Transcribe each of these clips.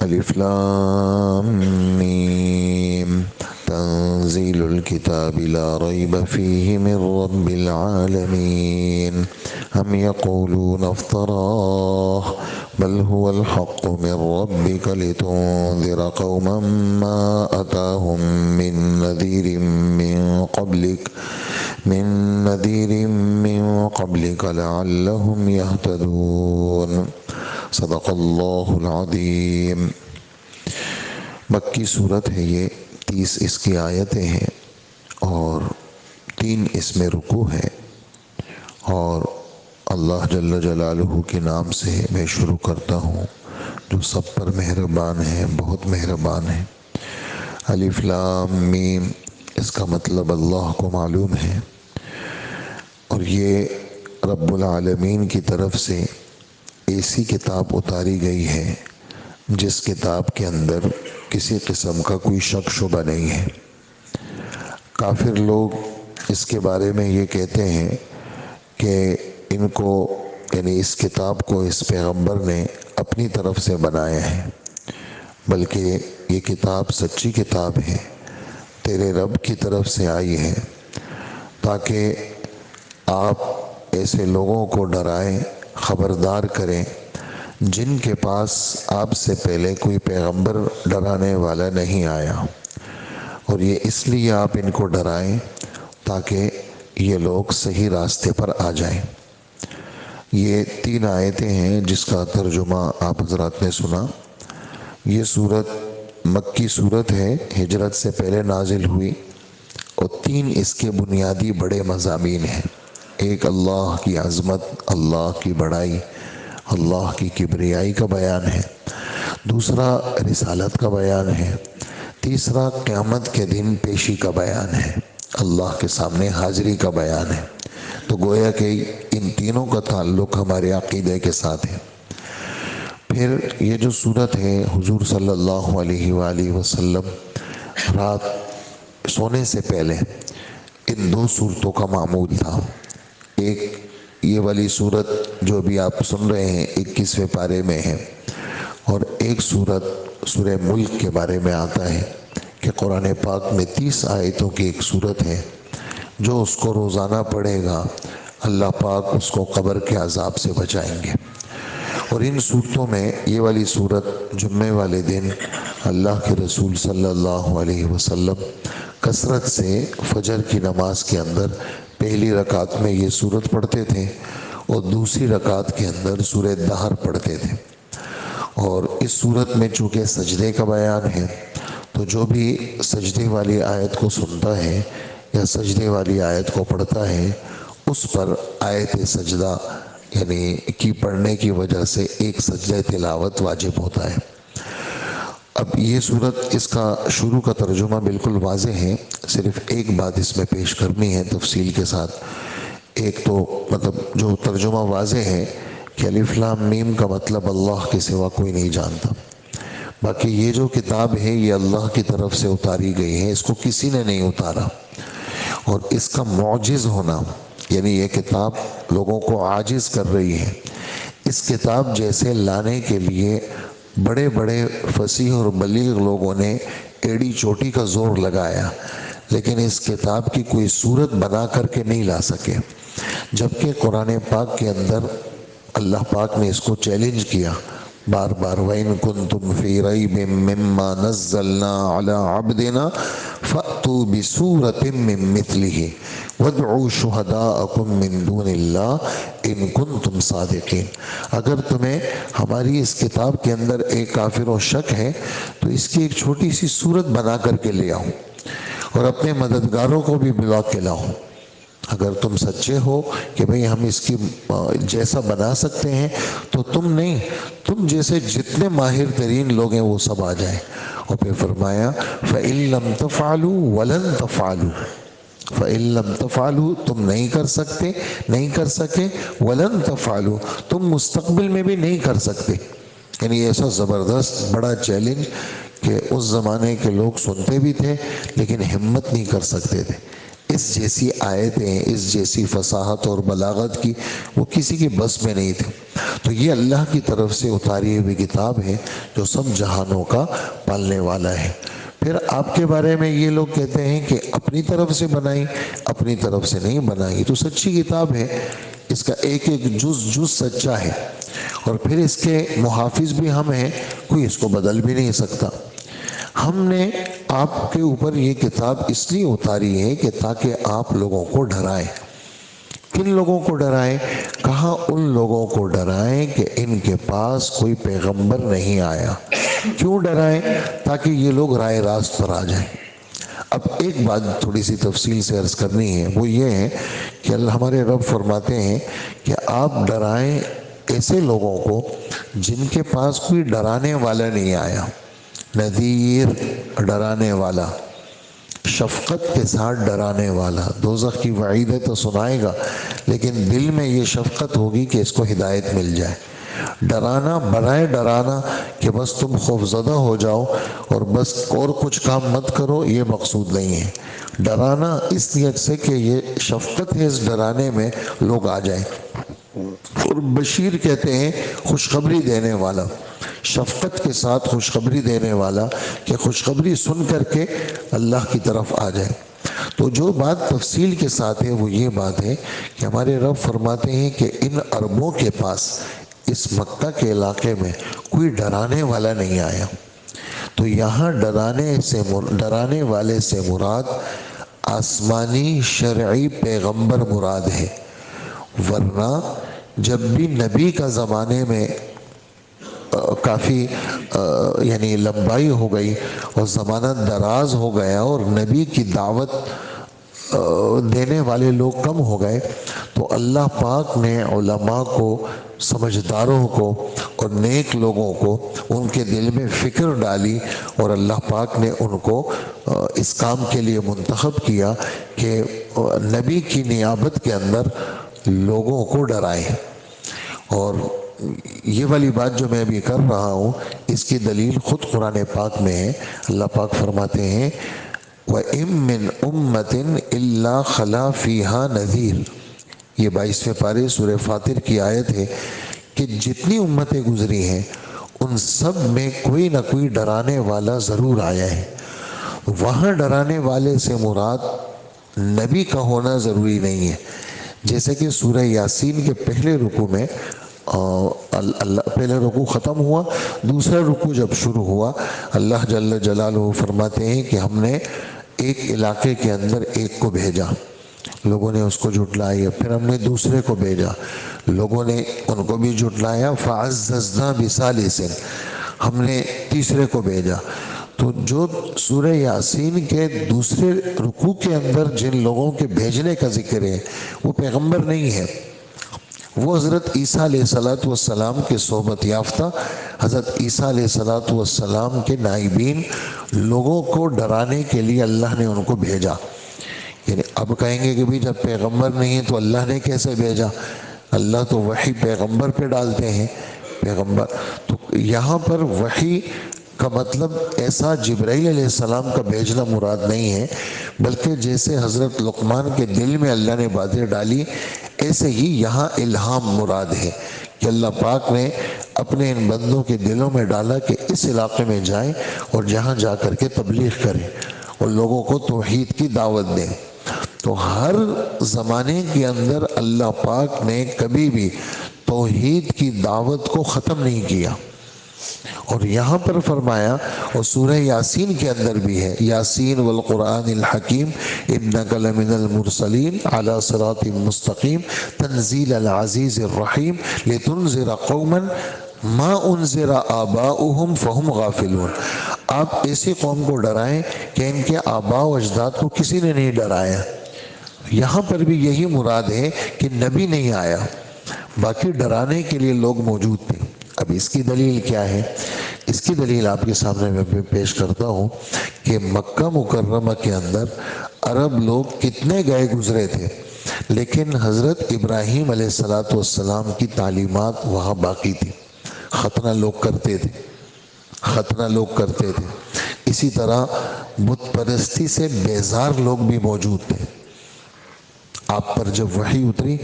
الف لام میم تنزيل الكتاب لا ريب فيه من رب العالمين أم يقولون افتراه بل هو الحق من ربك لتنذر قوما ما أتاهم من نذير من قبلك لعلهم يهتدون صدق اللہ العظیم۔ مکی صورت ہے یہ، 30 اس کی آیتیں ہیں اور 3 اس میں رکوع ہے، اور اللہ جل جلالہ کے نام سے میں شروع کرتا ہوں جو سب پر مہربان ہے، بہت مہربان ہے۔ الف لام میم، اس کا مطلب اللہ کو معلوم ہے، اور یہ رب العالمین کی طرف سے ایسی کتاب اتاری گئی ہے جس کتاب کے اندر کسی قسم کا کوئی شک شبہ نہیں ہے۔ کافر لوگ اس کے بارے میں یہ کہتے ہیں کہ ان کو، یعنی اس کتاب کو اس پیغمبر نے اپنی طرف سے بنایا ہے، بلکہ یہ کتاب سچی کتاب ہے، تیرے رب کی طرف سے آئی ہے، تاکہ آپ ایسے لوگوں کو ڈرائیں، خبردار کریں جن کے پاس آپ سے پہلے کوئی پیغمبر ڈرانے والا نہیں آیا، اور یہ اس لیے آپ ان کو ڈرائیں تاکہ یہ لوگ صحیح راستے پر آ جائیں۔ یہ 3 آیتیں ہیں جس کا ترجمہ آپ حضرات نے سنا۔ یہ صورت مکی صورت ہے، ہجرت سے پہلے نازل ہوئی، اور 3 اس کے بنیادی بڑے مضامین ہیں۔ ایک اللہ کی عظمت، اللہ کی بڑائی، اللہ کی کبریائی کا بیان ہے۔ دوسرا رسالت کا بیان ہے۔ تیسرا قیامت کے دن پیشی کا بیان ہے، اللہ کے سامنے حاضری کا بیان ہے۔ تو گویا کہ ان تینوں کا تعلق ہمارے عقیدے کے ساتھ ہے۔ پھر یہ جو صورت ہے، حضور صلی اللہ علیہ وآلہ وسلم رات سونے سے پہلے ان 2 صورتوں کا معمول تھا۔ ایک یہ والی صورت جو بھی آپ سن رہے ہیں 21ویں پارے میں ہے، اور ایک صورت سورہ ملک کے بارے میں آتا ہے کہ قرآن پاک میں 30 آیتوں کی ایک صورت ہے، جو اس کو روزانہ پڑھے گا اللہ پاک اس کو قبر کے عذاب سے بچائیں گے۔ اور ان صورتوں میں یہ والی صورت جمعے والے دن اللہ کے رسول صلی اللہ علیہ وسلم کثرت سے فجر کی نماز کے اندر پہلی رکعت میں یہ صورت پڑھتے تھے، اور دوسری رکعت کے اندر سورہ دہر پڑھتے تھے۔ اور اس صورت میں چونکہ سجدے کا بیان ہے، تو جو بھی سجدے والی آیت کو سنتا ہے یا سجدے والی آیت کو پڑھتا ہے، اس پر آیت سجدہ یعنی کی پڑھنے کی وجہ سے ایک سجدہ تلاوت واجب ہوتا ہے۔ اب یہ صورت، اس کا شروع کا ترجمہ بالکل واضح ہے، صرف ایک بات اس میں پیش کرنی ہے تفصیل کے ساتھ۔ ایک تو مطلب جو ترجمہ واضح ہے کہ الف لام میم کا مطلب اللہ کے سوا کوئی نہیں جانتا۔ باقی یہ جو کتاب ہے یہ اللہ کی طرف سے اتاری گئی ہے، اس کو کسی نے نہیں اتارا، اور اس کا معجز ہونا، یعنی یہ کتاب لوگوں کو عاجز کر رہی ہے۔ اس کتاب جیسے لانے کے لیے بڑے بڑے فصیح اور بلیغ لوگوں نے ایڑی چوٹی کا زور لگایا، لیکن اس کتاب کی کوئی صورت بنا کر کے نہیں لا سکے، جبکہ قرآن پاک کے اندر اللہ پاک نے اس کو چیلنج کیا بار بار، وَإِن كُنتُمْ فِي رَيْبٍ مِّمَّا نَزَّلْنَا عَلَىٰ عَبْدِنَا فَأْتُوا بِسُورَةٍ مِّن مِّثْلِهِ وَادْعُوا شُهَدَاءَكُم مِّن دُونِ اللَّهِ إِن كُنتُمْ صَادِقِينَ۔ اگر تمہیں ہماری اس کتاب کے اندر ایک کافر و شک ہے تو اس کی ایک چھوٹی سی صورت بنا کر کے لے آؤ، اور اپنے مددگاروں کو بھی بلا کے لاؤ۔ اگر تم سچے ہو کہ بھئی ہم اس کی جیسا بنا سکتے ہیں، تو تم نہیں، تم جیسے جتنے ماہر ترین لوگ ہیں وہ سب آ جائیں۔ اور پھر فرمایا فَإِن لَّمْ تَفْعَلُوا وَلَن تَفْعَلُوا، فَإِن لَّمْ تَفْعَلُوا تم نہیں کر سکتے، نہیں کر سکے، وَلَن تَفْعَلُوا تم مستقبل میں بھی نہیں کر سکتے۔ یعنی ایسا زبردست بڑا چیلنج کہ اس زمانے کے لوگ سنتے بھی تھے لیکن ہمت نہیں کر سکتے تھے۔ اس جیسی آیتیں، اس جیسی فصاحت اور بلاغت کی وہ کسی کے بس میں نہیں تھے۔ تو یہ اللہ کی طرف سے اتاری ہوئی کتاب ہے جو سب جہانوں کا پالنے والا ہے۔ پھر آپ کے بارے میں یہ لوگ کہتے ہیں کہ اپنی طرف سے بنائی، اپنی طرف سے نہیں بنائی، تو سچی کتاب ہے، اس کا ایک ایک جز سچا ہے، اور پھر اس کے محافظ بھی ہم ہیں، کوئی اس کو بدل بھی نہیں سکتا۔ ہم نے آپ کے اوپر یہ کتاب اس لیے اتاری ہے کہ تاکہ آپ لوگوں کو ڈرائیں۔ کن لوگوں کو ڈرائیں؟ کہا ان لوگوں کو ڈرائیں کہ ان کے پاس کوئی پیغمبر نہیں آیا۔ کیوں ڈرائیں؟ تاکہ یہ لوگ رائے راست پر آ جائیں۔ اب ایک بات تھوڑی سی تفصیل سے عرض کرنی ہے، وہ یہ ہے کہ ہمارے رب فرماتے ہیں کہ آپ ڈرائیں ایسے لوگوں کو جن کے پاس کوئی ڈرانے والا نہیں آیا۔ نذیر، ڈرانے والا، شفقت کے ساتھ ڈرانے والا۔ دوزخ کی وعیدیں تو سنائے گا لیکن دل میں یہ شفقت ہوگی کہ اس کو ہدایت مل جائے۔ ڈرانا برائے ڈرانا کہ بس تم خوفزدہ ہو جاؤ اور بس اور کچھ کام مت کرو، یہ مقصود نہیں ہے۔ ڈرانا اس نیت سے کہ یہ شفقت ہے، اس ڈرانے میں لوگ آ جائیں۔ اور بشیر کہتے ہیں خوشخبری دینے والا، شفقت کے ساتھ خوشخبری دینے والا کہ خوشخبری سن کر کے اللہ کی طرف آ جائے۔ تو جو بات تفصیل کے ساتھ ہے وہ یہ بات ہے کہ ہمارے رب فرماتے ہیں کہ ان عربوں کے پاس اس مکہ کے علاقے میں کوئی ڈرانے والا نہیں آیا۔ تو یہاں ڈرانے والے سے مراد آسمانی شرعی پیغمبر مراد ہے، ورنہ جب بھی نبی کا زمانے میں کافی یعنی لمبائی ہو گئی اور زمانہ دراز ہو گیا اور نبی کی دعوت دینے والے لوگ کم ہو گئے، تو اللہ پاک نے علماء کو، سمجھداروں کو اور نیک لوگوں کو ان کے دل میں فکر ڈالی، اور اللہ پاک نے ان کو اس کام کے لیے منتخب کیا کہ نبی کی نیابت کے اندر لوگوں کو ڈرائیں۔ اور یہ والی بات جو میں ابھی کر رہا ہوں اس کی دلیل خود قرآن پاک میں ہے۔ اللہ پاک فرماتے ہیں وَإِن مِّنْ أُمَّةٍ إِلَّا خَلَا فِيهَا نَذِيرٌ، یہ 22ویں پارے سورہ فاطر کی آیت ہے کہ جتنی امتیں گزری ہیں ان سب میں کوئی نہ کوئی ڈرانے والا ضرور آیا ہے۔ وہاں ڈرانے والے سے مراد نبی کا ہونا ضروری نہیں ہے، جیسے کہ سورہ یاسین کے پہلے رکوع میں پہلے رکوع ختم ہوا، دوسرا رکوع جب شروع ہوا اللہ جل جلالہ فرماتے ہیں کہ ہم نے ایک علاقے کے اندر ایک کو بھیجا، لوگوں نے اس کو جھٹلایا، پھر ہم نے دوسرے کو بھیجا، لوگوں نے ان کو بھی جھٹلایا، فعززنا بثالث، ہم نے تیسرے کو بھیجا۔ تو جو سورہ یاسین کے دوسرے رکوع کے اندر جن لوگوں کے بھیجنے کا ذکر ہے وہ پیغمبر نہیں ہے، وہ حضرت عیسیٰ علیہ السلام کے صحبت یافتہ، حضرت عیسیٰ علیہ السلام کے نائبین لوگوں کو ڈرانے کے لیے اللہ نے ان کو بھیجا۔ یعنی اب کہیں گے کہ بھی جب پیغمبر نہیں ہے تو اللہ نے کیسے بھیجا؟ اللہ تو وحی پیغمبر پہ ڈالتے ہیں، پیغمبر تو یہاں پر وحی کا مطلب ایسا جبرائیل علیہ السلام کا بھیجنا مراد نہیں ہے، بلکہ جیسے حضرت لقمان کے دل میں اللہ نے باتیں ڈالی ایسے ہی یہاں الہام مراد ہے کہ اللہ پاک نے اپنے ان بندوں کے دلوں میں ڈالا کہ اس علاقے میں جائیں اور جہاں جا کر کے تبلیغ کریں اور لوگوں کو توحید کی دعوت دیں۔ تو ہر زمانے کے اندر اللہ پاک نے کبھی بھی توحید کی دعوت کو ختم نہیں کیا، اور یہاں پر فرمایا، اور سورہ یاسین کے اندر بھی ہے یاسین والقرآن الحکیم انک لمن المرسلین علی صراط مستقیم تنزیل العزیز الرحیم لتنذر قوما ما انذر آباؤہم فہم غافلون۔ آپ ایسی قوم کو ڈرائیں کہ ان کے آباء و اجداد کو کسی نے نہیں ڈرایا۔ یہاں پر بھی یہی مراد ہے کہ نبی نہیں آیا، باقی ڈرانے کے لیے لوگ موجود تھے۔ اب اس کی دلیل کیا ہے؟ اس کی دلیل آپ کے سامنے میں پیش کرتا ہوں کہ مکہ مکرمہ کے اندر عرب لوگ کتنے گئے گزرے تھے، لیکن حضرت ابراہیم علیہ السلام کی تعلیمات وہاں باقی تھی، ختنہ لوگ کرتے تھے، ختنہ لوگ کرتے تھے۔ اسی طرح بت پرستی سے بیزار لوگ بھی موجود تھے، آپ پر جب وحی اتری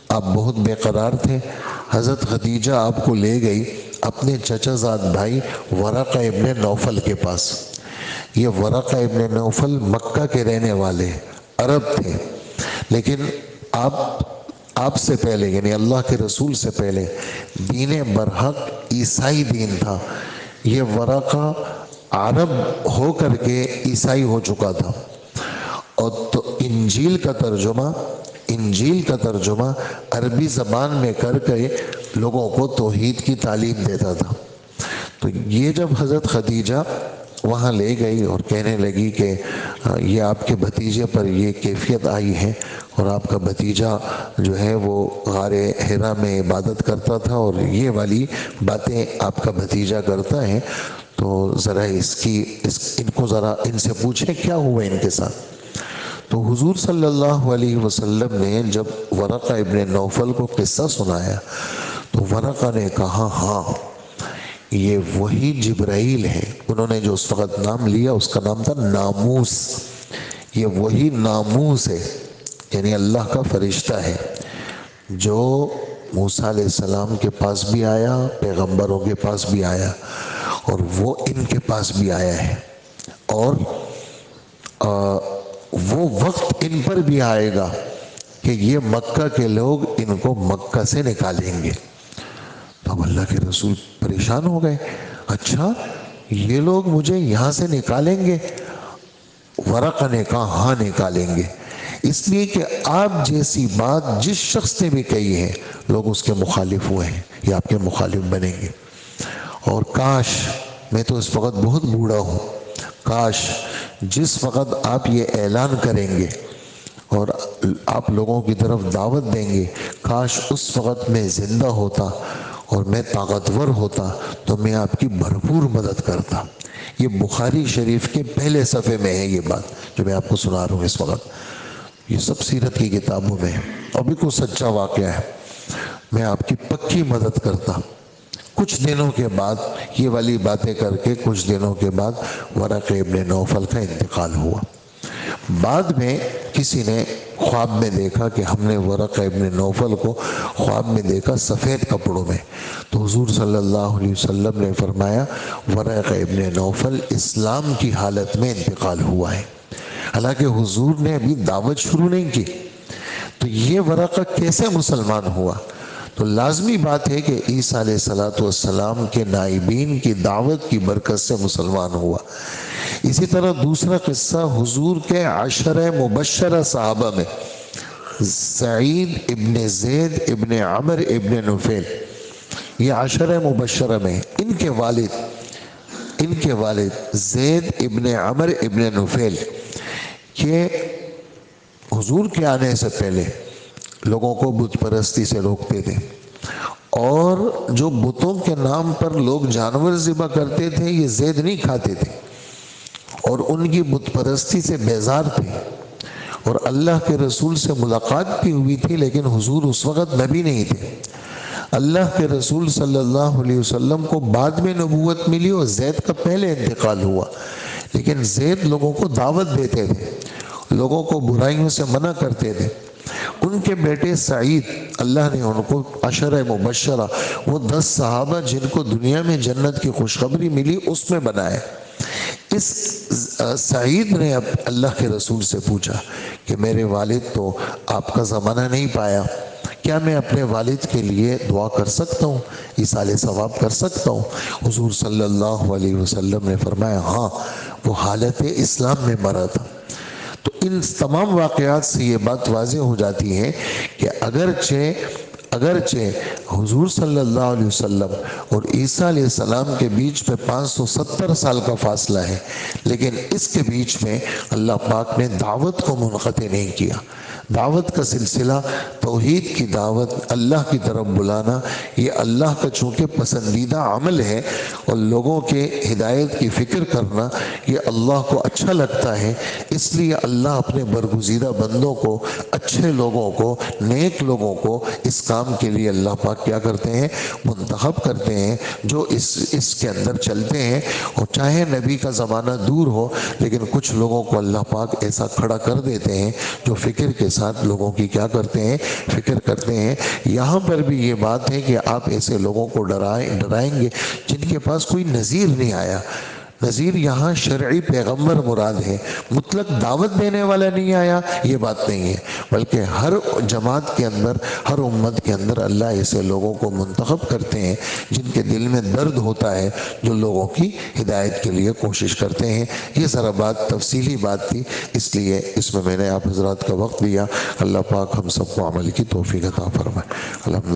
آپ بہت بے قرار تھے، حضرت خدیجہ آپ کو لے گئی اپنے چچا زاد بھائی ورقہ ابن نوفل کے پاس۔ یہ ورقہ ابن نوفل مکہ کے رہنے والے عرب تھے، لیکن آپ سے پہلے یعنی اللہ کے رسول سے پہلے دین برحق عیسائی دین تھا۔ یہ ورقہ عرب ہو کر کے عیسائی ہو چکا تھا، اور تو انجیل کا ترجمہ عربی زبان میں کر کے لوگوں کو توحید کی تعلیم دیتا تھا۔ تو یہ جب حضرت خدیجہ وہاں لے گئی اور کہنے لگی کہ یہ آپ کے بھتیجے پر یہ کیفیت آئی ہے، اور آپ کا بھتیجا جو ہے وہ غار حرا میں عبادت کرتا تھا اور یہ والی باتیں آپ کا بھتیجا کرتا ہے، تو ذرا ان کو ذرا ان سے پوچھیں کیا ہوا ان کے ساتھ۔ تو حضور صلی اللہ علیہ وسلم نے جب ورقہ ابن نوفل کو قصہ سنایا تو ورقہ نے کہا ہاں یہ وہی جبرائیل ہے۔ انہوں نے جو اس وقت نام لیا اس کا نام تھا ناموس، یہ وہی ناموس ہے، یعنی اللہ کا فرشتہ ہے جو موسیٰ علیہ السلام کے پاس بھی آیا، پیغمبروں کے پاس بھی آیا، اور وہ ان کے پاس بھی آیا ہے، اور وہ وقت ان پر بھی آئے گا کہ یہ مکہ کے لوگ ان کو مکہ سے نکالیں گے۔ تو اب اللہ کے رسول پریشان ہو گئے، اچھا یہ لوگ مجھے یہاں سے نکالیں گے؟ ورقہ نے کہا ہاں نکالیں گے، اس لیے کہ آپ جیسی بات جس شخص نے بھی کہی ہے لوگ اس کے مخالف ہوئے ہیں یا آپ کے مخالف بنیں گے۔ اور کاش، میں تو اس وقت بہت بوڑھا ہوں، کاش جس وقت آپ یہ اعلان کریں گے اور آپ لوگوں کی طرف دعوت دیں گے، کاش اس وقت میں زندہ ہوتا اور میں طاقتور ہوتا تو میں آپ کی بھرپور مدد کرتا۔ یہ بخاری شریف کے پہلے صفحے میں ہے یہ بات جو میں آپ کو سنا رہا ہوں اس وقت، یہ سب سیرت کی کتابوں میں ہے، ابھی کو سچا واقعہ ہے، میں آپ کی پکی مدد کرتا۔ کچھ دنوں کے بعد یہ والی باتیں کر کے کچھ دنوں کے بعد ورقہ ابن نوفل کا انتقال ہوا۔ بعد میں کسی نے خواب میں دیکھا کہ ہم نے ورقہ ابن نوفل کو خواب میں دیکھا سفید کپڑوں میں، تو حضور صلی اللہ علیہ وسلم نے فرمایا ورقہ ابن نوفل اسلام کی حالت میں انتقال ہوا ہے، حالانکہ حضور نے ابھی دعوت شروع نہیں کی۔ تو یہ ورقہ کیسے مسلمان ہوا؟ تو لازمی بات ہے کہ عیسیٰ علیہ السلام کے نائبین کی دعوت کی برکت سے مسلمان ہوا۔ اسی طرح دوسرا قصہ حضور کے 10 مبشرہ صحابہ میں سعید ابن زید ابن عمر ابن نفیل، یہ 10 مبشرہ میں ان کے والد زید ابن عمر ابن نفیل، یہ حضور کے آنے سے پہلے لوگوں کو بت پرستی سے روکتے تھے، اور جو بتوں کے نام پر لوگ جانور ذبح کرتے تھے یہ زید نہیں کھاتے تھے، اور ان کی بت پرستی سے بیزار تھے، اور اللہ کے رسول سے ملاقات بھی ہوئی تھی، لیکن حضور اس وقت نبی نہیں تھے۔ اللہ کے رسول صلی اللہ علیہ وسلم کو بعد میں نبوت ملی اور زید کا پہلے انتقال ہوا، لیکن زید لوگوں کو دعوت دیتے تھے، لوگوں کو برائیوں سے منع کرتے تھے۔ ان کے بیٹے سعید، اللہ نے ان کو 10 مبشرہ، وہ 10 صحابہ جن کو دنیا میں جنت کی خوشخبری ملی اس میں بنائے۔ اس سعید نے اب اللہ کے رسول سے پوچھا کہ میرے والد تو آپ کا زمانہ نہیں پایا، کیا میں اپنے والد کے لیے دعا کر سکتا ہوں، ایصال ثواب کر سکتا ہوں؟ حضور صلی اللہ علیہ وسلم نے فرمایا ہاں، وہ حالت اسلام میں مرا تھا۔ تو ان تمام واقعات سے یہ بات واضح ہو جاتی ہے کہ اگرچہ حضور صلی اللہ علیہ وسلم اور عیسیٰ علیہ السلام کے بیچ میں 570 سال کا فاصلہ ہے، لیکن اس کے بیچ میں اللہ پاک نے دعوت کو منقطع نہیں کیا۔ دعوت کا سلسلہ، توحید کی دعوت، اللہ کی طرف بلانا، یہ اللہ کا چونکہ پسندیدہ عمل ہے، اور لوگوں کے ہدایت کی فکر کرنا یہ اللہ کو اچھا لگتا ہے، اس لیے اللہ اپنے برگزیدہ بندوں کو، اچھے لوگوں کو، نیک لوگوں کو اس کام کام کے لیے اللہ پاک کیا کرتے ہیں؟ منتخب کرتے ہیں، جو اس کے اندر چلتے ہیں۔ اور چاہے نبی کا زمانہ دور ہو، لیکن کچھ لوگوں کو اللہ پاک ایسا کھڑا کر دیتے ہیں جو فکر کے ساتھ لوگوں کی کیا کرتے ہیں؟ فکر کرتے ہیں۔ یہاں پر بھی یہ بات ہے کہ آپ ایسے لوگوں کو ڈرائیں گے جن کے پاس کوئی نذیر نہیں آیا۔ نذیر یہاں شرعی پیغمبر مراد ہے، مطلق دعوت دینے والا نہیں آیا، یہ بات نہیں ہے، بلکہ ہر جماعت کے اندر، ہر امت کے اندر اللہ ایسے لوگوں کو منتخب کرتے ہیں جن کے دل میں درد ہوتا ہے، جو لوگوں کی ہدایت کے لیے کوشش کرتے ہیں۔ یہ ذرا بات تفصیلی بات تھی، اس لیے اس میں نے آپ حضرات کا وقت دیا۔ اللہ پاک ہم سب کو عمل کی توفیق عطا فرمائے۔ الحمدللہ۔